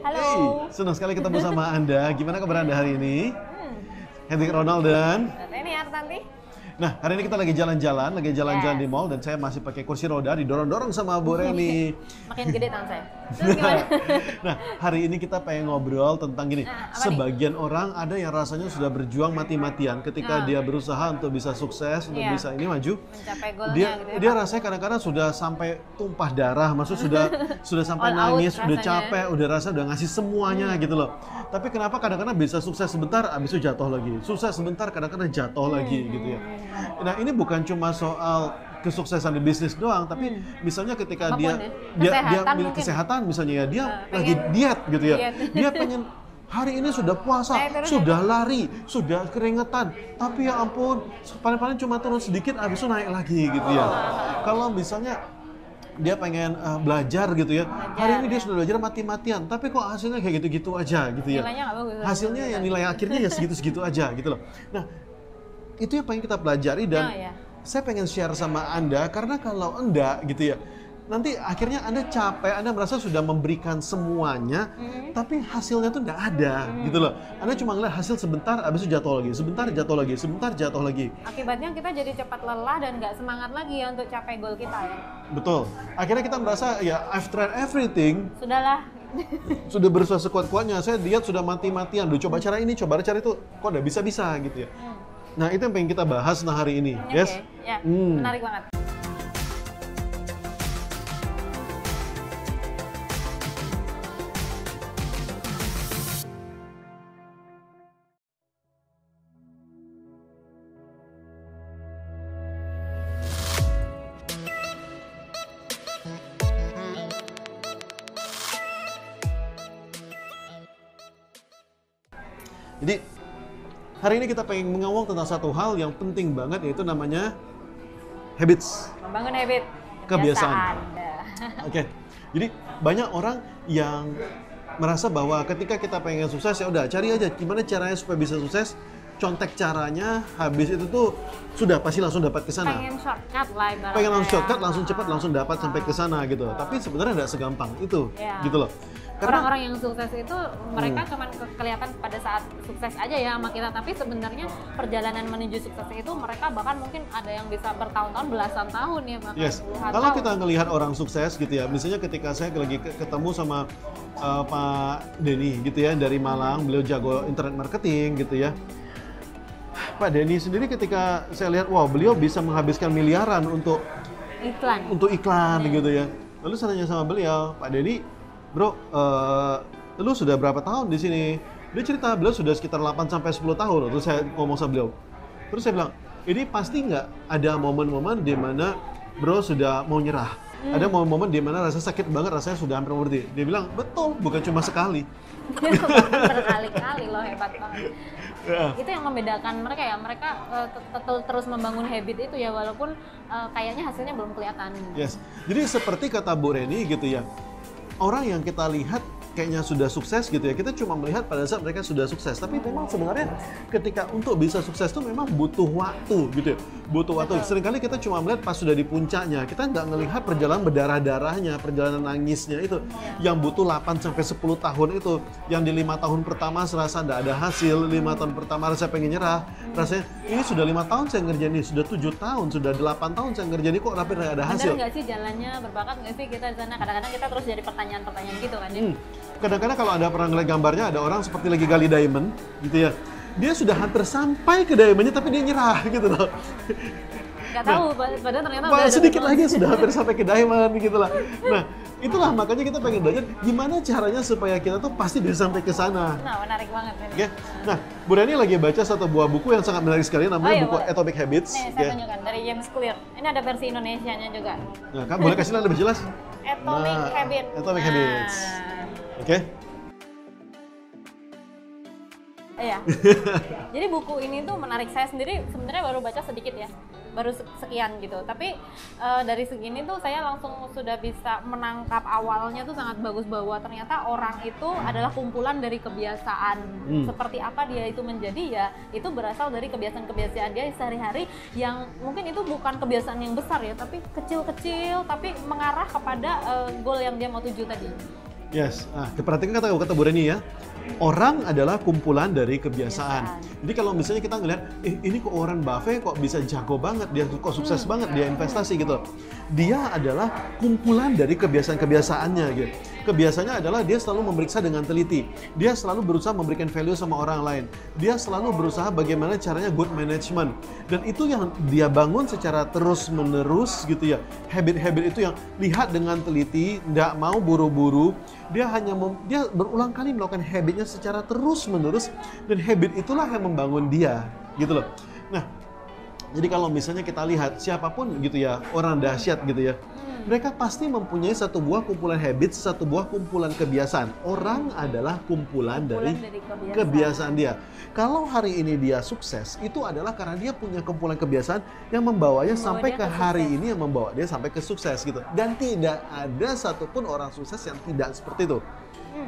Halo. Hey, senang sekali ketemu sama Anda. Gimana kabar Anda hari ini? Hendrik Ronald dan Reni Artanti. Nah, hari ini kita lagi jalan-jalan di mall dan saya masih pakai kursi roda didorong-dorong sama Bu Reni. Makin gede tangan saya. Terus gimana? Nah, hari ini kita pengen ngobrol tentang gini. Apa Sebagian orang ada yang rasanya sudah berjuang mati-matian ketika dia berusaha untuk bisa sukses, untuk Iya. bisa ini maju. Mencapai goalnya Dia gitu ya, dia Pak. rasanya kadang-kadang sudah sampai tumpah darah, maksud sudah sampai All out nangis, udah rasanya. capek, udah ngasih semuanya gitu loh. Tapi kenapa kadang-kadang bisa sukses sebentar, abis itu jatuh lagi. Sukses sebentar, kadang-kadang jatuh lagi gitu ya. Nah, ini bukan cuma soal kesuksesan di bisnis doang, tapi misalnya ketika Apapun dia ya. Kesehatan mungkin. kesehatan misalnya ya, dia Pengen lagi diet gitu ya. diet. Dia pengen hari ini sudah puasa, Naik turun, sudah lari, sudah keringetan, tapi ya ampun, paling-paling cuma turun sedikit, abis itu naik lagi gitu ya. Kalau misalnya dia pengen belajar gitu ya, hari ini dia sudah belajar mati-matian, tapi kok hasilnya kayak gitu-gitu aja gitu ya. Nilainya nggak bagus. Hasilnya ya nilai akhirnya ya segitu-segitu aja gitu loh. Nah, itu yang pengen kita pelajari dan Oh, ya. saya pengen share sama Anda karena kalau enggak gitu ya, nanti akhirnya Anda capek, Anda merasa sudah memberikan semuanya, tapi hasilnya tuh nggak ada gitu loh. Anda cuma ngeliat hasil sebentar, habis itu jatuh lagi, sebentar jatuh lagi, sebentar jatuh lagi. Akibatnya kita jadi cepat lelah dan nggak semangat lagi ya untuk capai goal kita ya. Betul. Akhirnya kita merasa ya I've tried everything, Sudahlah. sudah berusaha sekuat-kuatnya, saya diet sudah mati-matian, udah coba cara ini, coba cara itu, kok udah bisa-bisa gitu ya. Nah, itu yang pengen kita bahas hari ini. Yes? Oke, ya, menarik banget. Jadi hari ini kita pengen mengawal tentang satu hal yang penting banget, yaitu namanya habits, Membangun habit. kebiasaan. Anda. Oke, jadi banyak orang yang merasa bahwa ketika kita pengen sukses ya udah cari aja gimana caranya supaya bisa sukses, contek caranya, habis itu tuh sudah pasti langsung dapat ke sana. Pengen shortcut lah ibaratnya. Pengen langsung shortcut, ya. langsung cepat, langsung dapat sampai ke sana gitu. Tapi sebenarnya nggak segampang itu, Iya. gitu loh. Orang-orang yang sukses itu mereka cuman kelihatan pada saat sukses aja ya sama kita, tapi sebenarnya perjalanan menuju sukses itu mereka bahkan mungkin ada yang bisa bertahun-tahun, belasan tahun ya, bahkan Yes, puluhan kalau tahun. kita ngelihat orang sukses gitu ya, misalnya ketika saya lagi ketemu sama Pak Denny gitu ya dari Malang, beliau jago internet marketing gitu ya. Pak Denny sendiri ketika saya lihat, wow beliau bisa menghabiskan miliaran untuk iklan. gitu ya. Lalu saya tanya sama beliau, Pak Denny, bro, lu sudah berapa tahun di sini? Dia cerita beliau sudah sekitar 8-10 tahun. Terus saya ngomong sama beliau. Terus saya bilang, ini pasti nggak ada momen-momen di mana bro sudah mau nyerah. Ada momen-momen di mana rasa sakit banget, rasanya sudah hampir mau berhenti. Dia bilang, betul, bukan cuma sekali. Bahkan berkali-kali loh, hebat banget. Ya. Itu yang membedakan mereka ya, mereka terus membangun habit itu ya, walaupun kayaknya hasilnya belum kelihatan. Yes. Jadi seperti kata Bu Reni gitu ya, orang yang kita lihat kayaknya sudah sukses gitu ya, kita cuma melihat pada saat mereka sudah sukses. Tapi memang sebenarnya ketika untuk bisa sukses itu memang butuh waktu gitu ya. Butuh waktu. Seringkali kita cuma melihat pas sudah di puncaknya. Kita nggak melihat perjalanan berdarah-darahnya, perjalanan nangisnya itu. Yang butuh 8-10 tahun itu. Yang di 5 tahun pertama serasa nggak ada hasil, 5 tahun pertama rasa pengen nyerah. Rasanya ini sudah 5 tahun saya ngerjain ini, sudah 7 tahun, sudah 8 tahun saya ngerjain ini, kok tapi nggak ada hasil. Bener nggak sih jalannya, berbakat nggak sih kita di sana? Kadang-kadang kita terus jadi pertanyaan-pertanyaan gitu kan ya. Kadang-kadang kalau ada pernah ngeliat gambarnya, ada orang seperti lagi gali diamond gitu ya. Dia sudah hampir sampai ke diamondnya tapi dia nyerah gitu loh. Nggak tahu, padahal ternyata Wah, udah ada sedikit beberapa- lagi sudah hampir sampai ke diamond gitu lah. Nah, itulah makanya kita pengen belajar gimana caranya supaya kita tuh pasti bisa sampai ke sana. Nah, menarik banget ini. Oke. Nah, Bu Reni lagi baca satu buah buku yang sangat menarik sekali, namanya Oh, iya, buku boleh. Atomic Habits. Nih, saya tunjukkan dari James Clear. Ini ada versi Indonesianya juga. Nah, kan boleh kasih lihat lebih jelas? Atomic Nah, Habit. Atomic Habits. Oke. Iya. Jadi buku ini tuh menarik. Saya sendiri sebenarnya baru baca sedikit ya, baru sekian gitu. Tapi dari segini tuh saya langsung sudah bisa menangkap awalnya tuh sangat bagus, bahwa ternyata orang itu adalah kumpulan dari kebiasaan. Seperti apa dia itu menjadi, ya itu berasal dari kebiasaan-kebiasaan dia sehari-hari yang mungkin itu bukan kebiasaan yang besar ya, tapi kecil-kecil tapi mengarah kepada goal yang dia mau tuju tadi. Yes, perhatikan kata Bu Reni ya. Orang adalah kumpulan dari kebiasaan. Jadi kalau misalnya kita ngelihat, ini kok Warren Buffett kok bisa jago banget, dia kok sukses banget, dia investasi gitu. Dia adalah kumpulan dari kebiasaan-kebiasaannya gitu. Kebiasaannya adalah dia selalu memeriksa dengan teliti. Dia selalu berusaha memberikan value sama orang lain. Dia selalu berusaha bagaimana caranya good management. Dan itu yang dia bangun secara terus-menerus gitu ya. Habit-habit itu yang lihat dengan teliti, nggak mau buru-buru. Dia dia berulang kali melakukan habitnya secara terus-menerus, dan habit itulah yang membangun dia gitu loh. Nah, jadi kalau misalnya kita lihat siapapun gitu ya, orang dahsyat gitu ya, mereka pasti mempunyai satu buah kumpulan habit, satu buah kumpulan kebiasaan. Orang adalah kumpulan dari kebiasaan dia. Kalau hari ini dia sukses, itu adalah karena dia punya kumpulan kebiasaan yang membawanya sampai ke hari ini, yang membawa dia sampai ke sukses gitu. Dan tidak ada satupun orang sukses yang tidak seperti itu.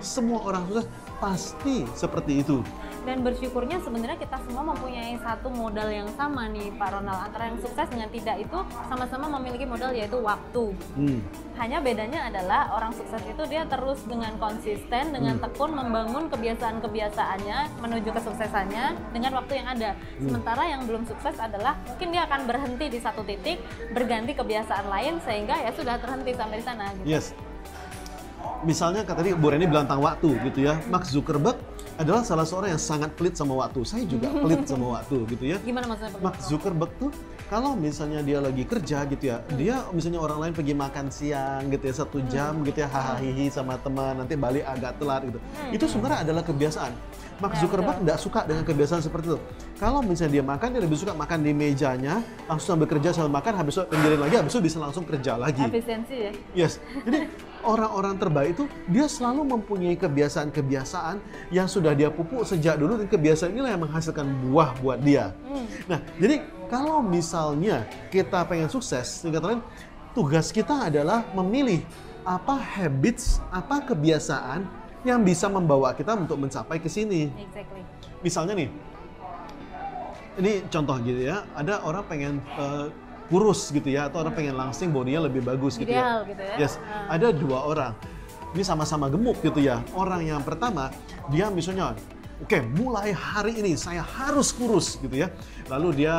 Semua orang sukses pasti seperti itu. Dan bersyukurnya sebenarnya kita semua mempunyai satu modal yang sama nih Pak Ronald. Antara yang sukses dengan tidak itu sama-sama memiliki modal, yaitu waktu. Hanya bedanya adalah orang sukses itu dia terus dengan konsisten, dengan tekun membangun kebiasaan-kebiasaannya menuju kesuksesannya dengan waktu yang ada. Sementara yang belum sukses adalah mungkin dia akan berhenti di satu titik, berganti kebiasaan lain sehingga ya sudah terhenti sampai di sana gitu. Yes. Misalnya tadi Bu Reni bilang tentang waktu gitu ya. Mark Zuckerberg adalah salah seorang yang sangat pelit sama waktu. Saya juga pelit sama waktu gitu ya. Gimana maksudnya? Mark Zuckerberg tuh kalau misalnya dia lagi kerja gitu ya, dia misalnya orang lain pergi makan siang gitu ya, 1 jam gitu ya, hahaha sama teman, nanti balik agak telat gitu. Itu sebenarnya adalah kebiasaan. Mark Zuckerberg tidak suka dengan kebiasaan seperti itu. Kalau misalnya dia makan, dia lebih suka makan di mejanya, langsung sambil kerja sambil makan, habis itu pinggirin lagi, habis itu bisa langsung kerja lagi. Efisiensi ya? Yes. Jadi orang-orang terbaik itu dia selalu mempunyai kebiasaan-kebiasaan yang sudah dia pupuk sejak dulu, dan kebiasaan inilah yang menghasilkan buah buat dia. Nah, jadi kalau misalnya kita pengen sukses, tugas kita adalah memilih apa habits, apa kebiasaan yang bisa membawa kita untuk mencapai ke sini. Exactly. Misalnya nih, ini contoh gitu ya, ada orang pengen kurus gitu ya, atau orang pengen langsing, bodinya lebih bagus gitu Ideal ya. gitu ya. Yes, ada 2 orang, ini sama-sama gemuk gitu ya. Orang yang pertama, dia misalnya, oke, mulai hari ini saya harus kurus gitu ya. Lalu dia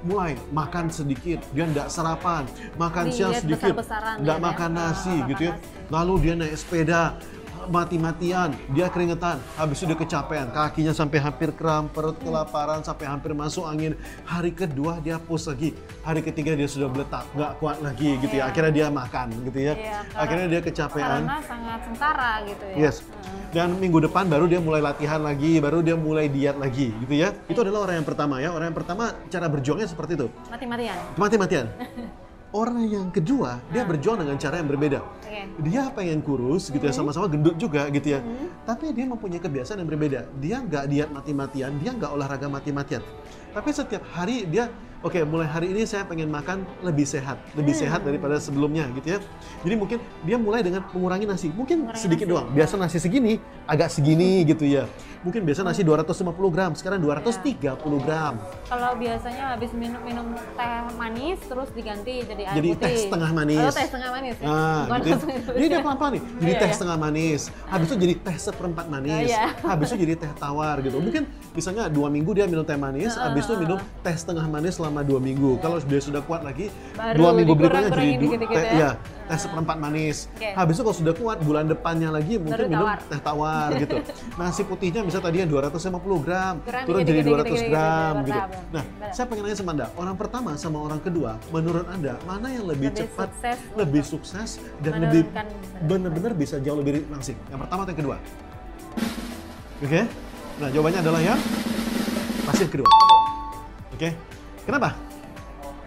mulai makan sedikit, dia nggak sarapan, makan siang sedikit, nggak makan nasi gitu ya. Lalu dia naik sepeda, mati-matian, dia keringetan, habis itu dia kecapean, kakinya sampai hampir kram, perut kelaparan sampai hampir masuk angin. Hari kedua dia push lagi, hari ketiga dia sudah beletak, nggak kuat lagi gitu ya. Akhirnya dia makan gitu ya. Akhirnya dia kecapean. Karena sangat sengsara gitu ya. Yes. Dan minggu depan baru dia mulai latihan lagi, baru dia mulai diet lagi gitu ya. Itu adalah orang yang pertama ya. Orang yang pertama cara berjuangnya seperti itu. Mati-matian. Mati-matian. Orang yang kedua, dia berjuang dengan cara yang berbeda. Dia pengen kurus gitu ya, sama-sama gendut juga gitu ya. Tapi dia mempunyai kebiasaan yang berbeda. Dia nggak diet mati-matian, dia nggak olahraga mati-matian. Tapi setiap hari dia, oke, mulai hari ini saya pengen makan lebih sehat daripada sebelumnya gitu ya. Jadi mungkin dia mulai dengan mengurangi nasi, mungkin sedikit doang. Biasa nasi segini, agak segini gitu ya. Mungkin biasa nasi 250 gram, sekarang 230 gram. Kalau biasanya habis minum teh manis, terus diganti jadi air jadi putih. teh setengah manis. Oh, teh setengah manis ya? Nah, gitu. Jadi dia pelan-pelan nih, jadi teh setengah manis. Habis itu jadi teh seperempat manis. Habis itu jadi teh tawar gitu. Mungkin misalnya 2 minggu dia minum teh manis, habis itu minum teh setengah manis selama 2 minggu. Kalau dia sudah kuat lagi, baru 2 minggu berikutnya jadi teh ya? seperempat manis. Habis itu kalau sudah kuat, bulan depannya lagi mungkin minum teh tawar gitu. Nasi putihnya misalnya tadinya 250 gram, turun jadi 200 gram gitu. Nah, saya pengen nanya sama Anda, orang pertama sama orang kedua, menurut Anda mana yang lebih cepat, lebih sukses, dan lebih benar-benar bisa jauh lebih langsing? Yang pertama atau yang kedua? Oke? Nah, jawabannya adalah yang pasti yang kedua. Oke? Kenapa?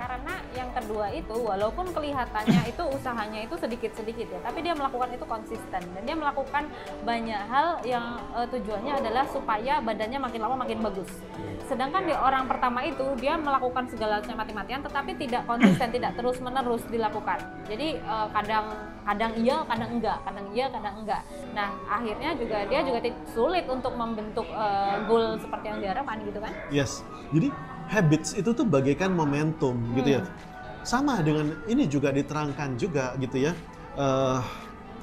Karena yang kedua itu walaupun kelihatannya itu usahanya itu sedikit-sedikit ya, tapi dia melakukan itu konsisten, dan dia melakukan banyak hal yang tujuannya adalah supaya badannya makin lama makin bagus. Sedangkan di orang pertama itu dia melakukan segalanya mati-matian, tetapi tidak konsisten, tidak terus-menerus dilakukan. Jadi kadang iya, kadang enggak, kadang iya, kadang enggak. Nah, akhirnya dia juga sulit untuk membentuk goal seperti yang diharapkan gitu kan? Yes. Jadi habits itu tuh bagaikan momentum gitu ya. Sama dengan ini juga diterangkan juga gitu ya.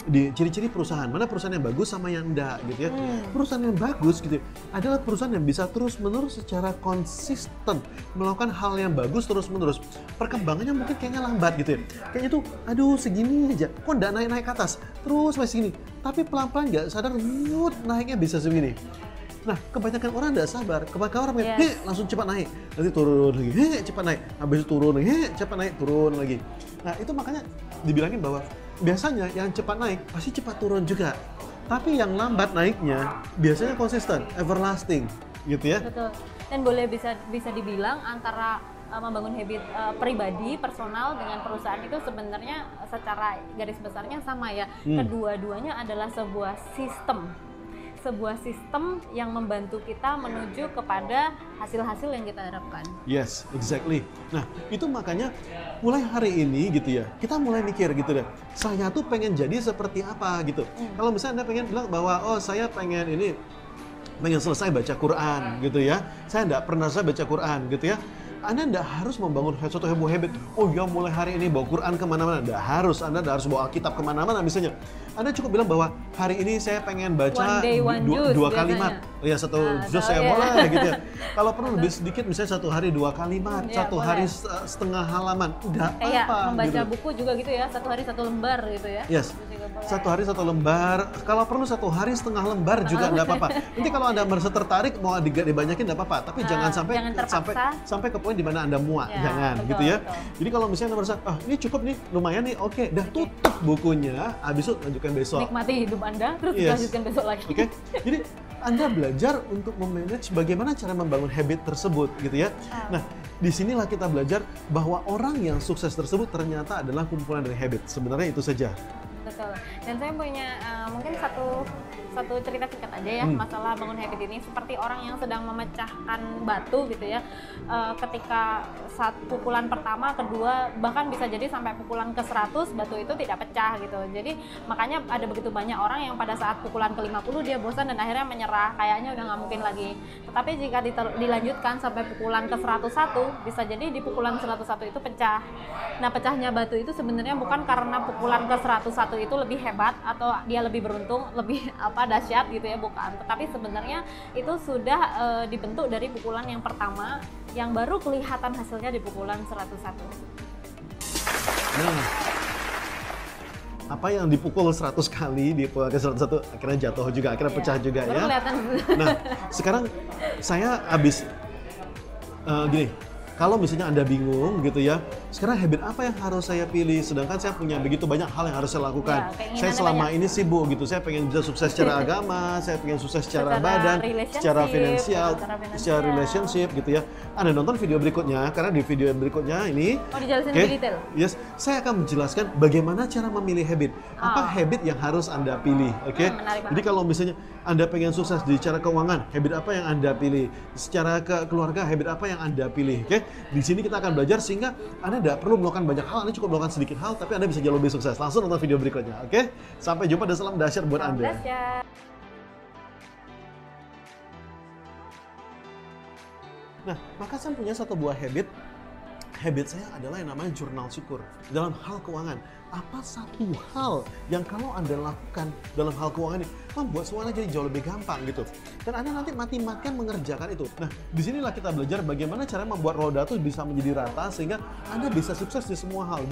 di ciri-ciri perusahaan, mana perusahaan yang bagus sama yang enggak gitu ya. Perusahaan yang bagus gitu adalah perusahaan yang bisa terus-menerus secara konsisten melakukan hal yang bagus terus-menerus. Perkembangannya mungkin kayaknya lambat gitu ya. Kayaknya tuh, aduh segini aja, kok enggak naik-naik ke atas, terus masih segini. Tapi pelan-pelan nggak sadar, naiknya bisa segini. Nah, kebanyakan orang nggak sabar, kebanyakan orang langsung cepat naik, nanti turun lagi, cepat naik, habis itu turun lagi, cepat naik, turun lagi. Nah, itu makanya dibilangin bahwa biasanya yang cepat naik pasti cepat turun juga. Tapi yang lambat naiknya biasanya konsisten, everlasting, gitu ya. Betul. Dan boleh bisa dibilang antara membangun habit pribadi, personal dengan perusahaan itu sebenarnya secara garis besarnya sama ya. Kedua-duanya adalah sebuah sistem yang membantu kita menuju kepada hasil-hasil yang kita harapkan. Yes, exactly. Nah, itu makanya mulai hari ini gitu ya, kita mulai mikir gitu deh, saya tuh pengen jadi seperti apa gitu. Kalau misalnya Anda pengen bilang bahwa, oh saya pengen selesai baca Quran gitu ya, saya nggak pernah selesai baca Quran gitu ya, Anda nggak harus membangun suatu habit. Oh ya, mulai hari ini bawa Quran kemana-mana. Nggak harus. Anda nggak harus bawa Alkitab kemana-mana misalnya. Anda cukup bilang bahwa hari ini saya pengen baca dua kalimat. Ya, satu juz saya boleh gitu ya. Kalau perlu lebih sedikit, misalnya satu hari 2 kalimat, satu hari setengah halaman. Udah apa? Membaca gitu. Buku juga gitu ya, satu hari 1 lembar gitu ya. Yes. Satu hari 1 lembar. Kalau perlu 1 hari setengah lembar juga nggak apa-apa. Nanti kalau Anda merasa tertarik mau dibanyakin nggak apa-apa. Tapi jangan sampai ke poin di mana Anda muak, jangan gitu ya. Jadi kalau misalnya Anda merasa, ini cukup nih, lumayan nih, oke, dah tutup bukunya, habis itu lanjutkan besok. Nikmati hidup Anda, terus lanjutkan besok lagi. Oke. Jadi Anda belajar untuk memanage bagaimana cara membangun habit tersebut gitu ya. Nah, disinilah kita belajar bahwa orang yang sukses tersebut ternyata adalah kumpulan dari habit. Sebenarnya itu saja. Betul. Dan saya punya mungkin satu cerita singkat aja ya, masalah bangun habit ini. Seperti orang yang sedang memecahkan batu gitu ya, ketika saat pukulan pertama, kedua, bahkan bisa jadi sampai pukulan ke-100 batu itu tidak pecah gitu. Jadi makanya ada begitu banyak orang yang pada saat pukulan ke-50 dia bosan dan akhirnya menyerah, kayaknya udah nggak mungkin lagi. Tetapi jika dilanjutkan sampai pukulan ke-101, bisa jadi di pukulan 101 itu pecah. Nah, pecahnya batu itu sebenarnya bukan karena pukulan ke-101 itu lebih hebat atau dia lebih beruntung, lebih dahsyat gitu ya, bukan. Tetapi sebenarnya itu sudah dibentuk dari pukulan yang pertama yang baru kelihatan hasilnya di pukulan 101. Nah, apa yang dipukul 100 kali di pukulan ke 101 akhirnya jatuh juga, akhirnya pecah juga baru ya. Kelihatan. Nah, sekarang saya habis gini. Kalau misalnya Anda bingung gitu ya, sekarang habit apa yang harus saya pilih? Sedangkan saya punya begitu banyak hal yang harus saya lakukan. Saya selama ini sibuk gitu, saya pengen bisa sukses secara agama, saya pengen sukses secara badan, secara finansial, secara relationship gitu ya. Anda nonton video berikutnya, karena di video berikutnya ini, dijelasin lebih detail. Yes, saya akan menjelaskan bagaimana cara memilih habit. Apa habit yang harus Anda pilih, oke? Jadi kalau misalnya Anda pengen sukses di cara keuangan, habit apa yang Anda pilih? Secara keluarga, habit apa yang Anda pilih, oke? Di sini kita akan belajar sehingga Anda tidak perlu melakukan banyak hal, Anda cukup melakukan sedikit hal, tapi Anda bisa jauh lebih sukses. Langsung nonton video berikutnya, oke? Sampai jumpa dan salam dahsyat buat Anda. Nah, maka saya punya satu buah habit. Habit saya adalah yang namanya jurnal syukur. Dalam hal keuangan, apa satu hal yang kalau Anda lakukan dalam hal keuangan ini membuat semuanya jadi jauh lebih gampang gitu. Dan Anda nanti mati-matian mengerjakan itu. Nah, disinilah kita belajar bagaimana cara membuat roda itu bisa menjadi rata sehingga Anda bisa sukses di semua hal.